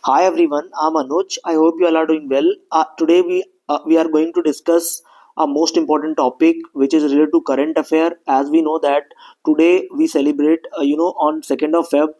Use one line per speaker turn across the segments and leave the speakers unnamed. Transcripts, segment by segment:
Hi everyone, I'm Anuj. I hope you all are doing well. Today we are going to discuss a most important topic which is related to current affair. As we know that today we celebrate on 2nd of Feb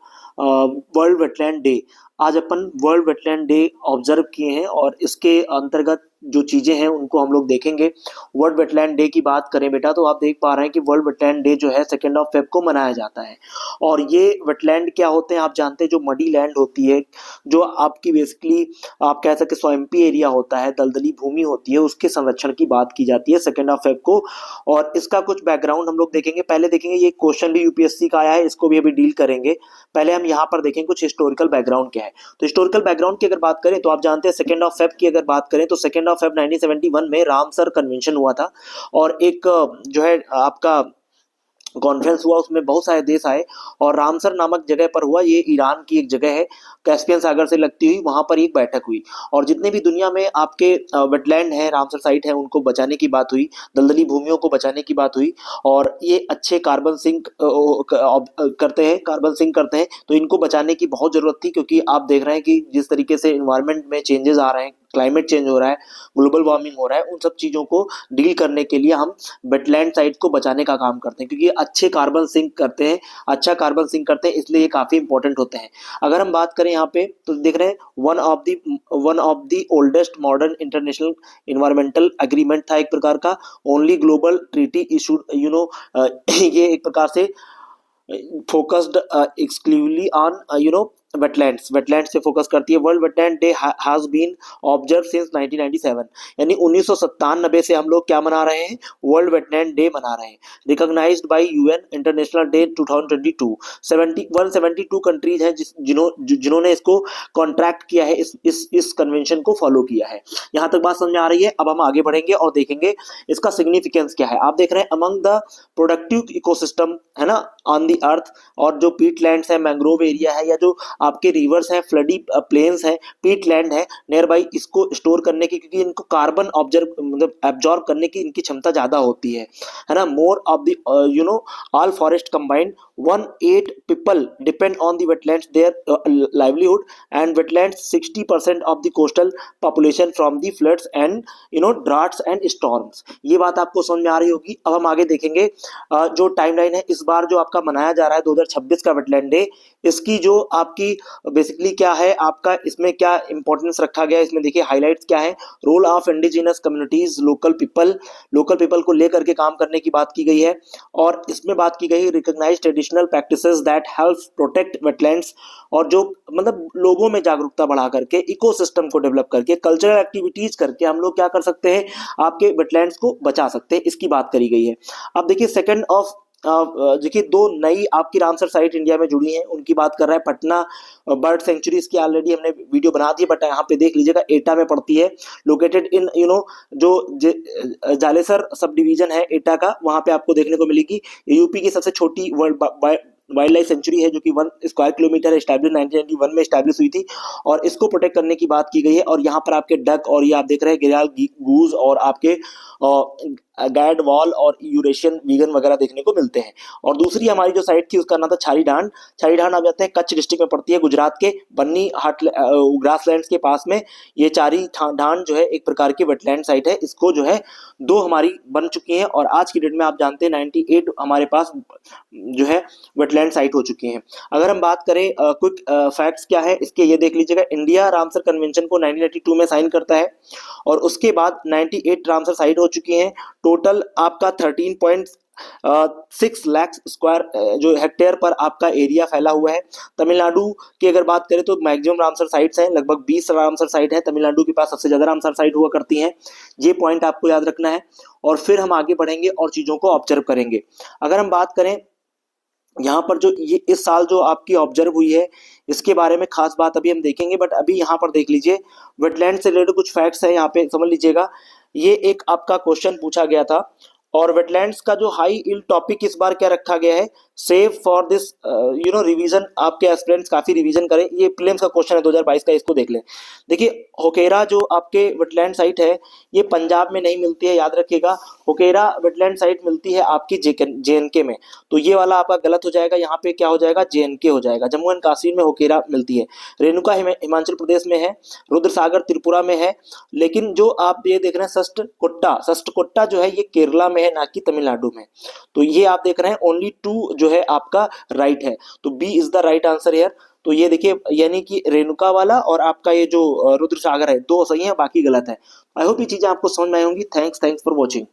world wetland day. आज अपन world wetland day observe किए हैं और इसके अंतर्गत जो चीजें हैं उनको हम लोग देखेंगे. वर्ल्ड वेटलैंड डे की बात करें बेटा तो आप देख पा रहे हैं कि वर्ल्ड वेटलैंड डे जो है 2nd ऑफ फेब को मनाया जाता है. और ये वेटलैंड क्या होते हैं आप जानते हैं, जो मडी लैंड होती है, जो आपकी बेसिकली आप कह सकते स्वैम्पी एरिया होता है, दलदली भूमि होती है, उसके संरक्षण की बात की जाती है 2nd ऑफ फेब को. और इसका कुछ बैकग्राउंड हम लोग देखेंगे. पहले देखेंगे ये क्वेश्चन भी यूपीएससी का आया है, इसको भी अभी डील करेंगे. पहले हम यहाँ पर देखेंगे कुछ हिस्टोरिकल बैकग्राउंड क्या है. तो हिस्टोरिकल बैकग्राउंड की अगर बात करें तो आप जानते हैं 2nd ऑफ फेब की अगर बात करें तो 2nd ऑफ फेब 1971 में रामसर कन्वेंशन हुआ था. और एक जो है आपका कॉन्फ्रेंस हुआ, उसमें बहुत सारे देश आए और रामसर नामक जगह पर हुआ. ये ईरान की एक जगह है, कैस्पियन सागर से लगती हुई, वहां पर एक बैठक हुई. और जितने भी दुनिया में आपके वेटलैंड है, रामसर साइट है, उनको बचाने की बात हुई, दलदली भूमियों को बचाने की बात हुई. और ये अच्छे कार्बन सिंक करते हैं, कार्बन सिंक करते हैं, तो इनको बचाने की बहुत जरूरत थी. क्योंकि आप देख रहे हैं कि जिस तरीके से इन्वायरमेंट में चेंजेस आ रहे हैं, क्लाइमेट चेंज हो रहा है, ग्लोबल वार्मिंग हो रहा है, उन सब चीजों को डील करने के लिए हम वेटलैंड साइट को बचाने का काम करते हैं. क्योंकि ये अच्छे कार्बन सिंक करते हैं, अच्छा कार्बन सिंक करते हैं, इसलिए ये काफी इंपॉर्टेंट होते हैं. अगर हम बात करें यहाँ पे तो देख रहे हैं one of the oldest modern international environmental agreement था एक प्रकार का. ओनली ग्लोबल ट्रीटी इशूड ये एक प्रकार से फोकस्ड एक्सक्लूसिवली ऑन वेटलैंड्स से फोकस करती है. World wetland day has been observe since 1997. यानी 1997 से हम लोग क्या मना रहे हैं, वर्ल्ड वेटलैंड डे मना रहे हैं. Recognised by UN international day 2022. 172 countries हैं जिन्होंने इसको कॉन्ट्रैक्ट किया है, इस कन्वेंशन को फॉलो किया है. यहाँ तक बात समझ में आ रही है. अब हम आगे बढ़ेंगे और देखेंगे इसका सिग्निफिकेंस क्या है. आप देख रहे हैं अमंग द प्रोडक्टिव इकोसिस्टम है ना ऑन दी अर्थ. और जो पीट लैंड्स है, मैंग्रोव एरिया है, या जो आपके रिवर्स हैं, फ्लडी प्लेन्स हैं, पीट लैंड है नियर बाई, इसको स्टोर करने की, क्योंकि इनको कार्बन ऑब्जर्व मतलब एब्जॉर्ब करने की इनकी क्षमता ज्यादा होती है ना. More of the all forest combined 1/8 people depend on the wetlands their livelihood, and wetlands 60% of the coastal population from the floods and droughts and storms. ये बात आपको समझ में आ रही होगी. अब हम आगे देखेंगे जो टाइमलाइन है इस बार जो आपका मनाया जा रहा है 2026 का वेटलैंड डे, इसकी जो आपकी बेसिकली क्या है, आपका इसमें क्या इंपॉर्टेंस रखा गया है, इसमें देखिए हाईलाइट्स क्या है. Role of indigenous communities, local people को लेकर के काम करने की बात की गई है. और इसमें बात की गई recognised traditional practices that help protect wetlands. और जो मतलब लोगों में जागरूकता बढ़ा करके, इकोसिस्टम को डेवलप करके, कल्चरल एक्टिविटीज करके हम लोग क्या कर सकते हैं, आपके वेटलैंड्स को बचा सकते हैं, इसकी बात करी गई है. अब देखिए सेकंड ऑफ देखिए दो नई आपकी रामसर साइट इंडिया में जुड़ी हैं, उनकी बात कर रहा है पटना बर्ड सेंचुरी. इसकी ऑलरेडी हमने वीडियो बना दी है, बट यहाँ पे देख लीजिएगा एटा में पड़ती है, लोकेटेड इन जो जालेसर सब डिवीजन है एटा का, वहां पे आपको देखने को मिलेगी. यूपी की सबसे छोटी वाइल्ड लाइफ सेंचुरी है, जो कि 1 स्क्वायर किलोमीटर एस्टैब्लिश 1991 में एस्टैब्लिश हुई थी. और इसको प्रोटेक्ट करने की बात की गई है. और यहाँ पर आपके डक और ये आप देख रहे हैं घड़ियाल, गूज और आपके गैड वॉल और यूरेशियन वीगन वगैरह देखने को मिलते हैं. और दूसरी हमारी जो साइट थी उसका नाम था छारी ढांड. आप जाते हैं कच्छ डिस्ट्रिक्ट में पड़ती है, गुजरात के बन्नी हाट ग्रासलैंड्स के पास में. ये छारी ढांड जो है एक प्रकार की वेटलैंड साइट है. इसको जो है दो हमारी बन चुकी हैं और आज की डेट में आप जानते हैं 98 हमारे पास जो है वेटलैंड साइट हो चुकी हैं. अगर हम बात करें क्विक फैक्ट्स क्या है इसके, ये देख लीजिएगा. इंडिया रामसर कन्वेंशन को 1982 में साइन करता है और उसके बाद 98 रामसर साइट हो चुकी हैं. टोटल आपका 13.6 लाख स्क्वायर जो हेक्टेयर पर आपका एरिया फैला हुआ है. तमिलनाडु की अगर बात करें तो मैक्सिमम रामसर साइट्स हैं, लगभग 20 रामसर साइट है. तमिलनाडु के पास सबसे ज्यादा रामसर साइट हुआ करती हैं. ये पॉइंट आपको याद रखना है. और फिर हम आगे बढ़ेंगे और चीजों को ऑब्जर्व करेंगे. अगर हम बात करें यहाँ पर जो ये इस साल जो आपकी ऑब्जर्व हुई है, इसके बारे में खास बात अभी हम देखेंगे, बट अभी यहाँ पर देख लीजिए वेटलैंड से रिलेटेड कुछ फैक्ट्स हैं, यहाँ पे समझ लीजिएगा. ये एक आपका क्वेश्चन पूछा गया था और वेटलैंड्स का जो हाई इल टॉपिक इस बार क्या रखा गया है, सेव फॉर दिस रिवीजन, आपके एस्पिरेंट्स काफी रिवीजन करें, ये प्रीलिम्स का क्वेश्चन है 2022 का, इसको देख लें। देखिए होकेरा जो आपके वेटलैंड साइट है ये पंजाब में नहीं मिलती है, याद रखिएगा। होकेरा वेटलैंड साइट मिलती है आपकी जेएनके में, तो ये वाला आपका गलत हो जाएगा, यहाँ पे क्या हो जाएगा, जेएनके हो जाएगा। जम्मू एंड कश्मीर में होकेरा मिलती है। रेणुका हिमाचल प्रदेश में है, रुद्रसागर त्रिपुरा में है, लेकिन जो आप ये देख रहे हैं सष्टकोट्टा जो है ये केरला में है, ना कि तमिलनाडु में। तो ये आप देख रहे हैं ओनली 2 जो है आपका राइट है, तो B is the right answer here. तो ये देखिए यानी कि रेणुका वाला और आपका ये जो रुद्र सागर है, 2 सही है, बाकी गलत है। आई होप ये चीजें आपको समझ में आई होंगी। Thanks for watching.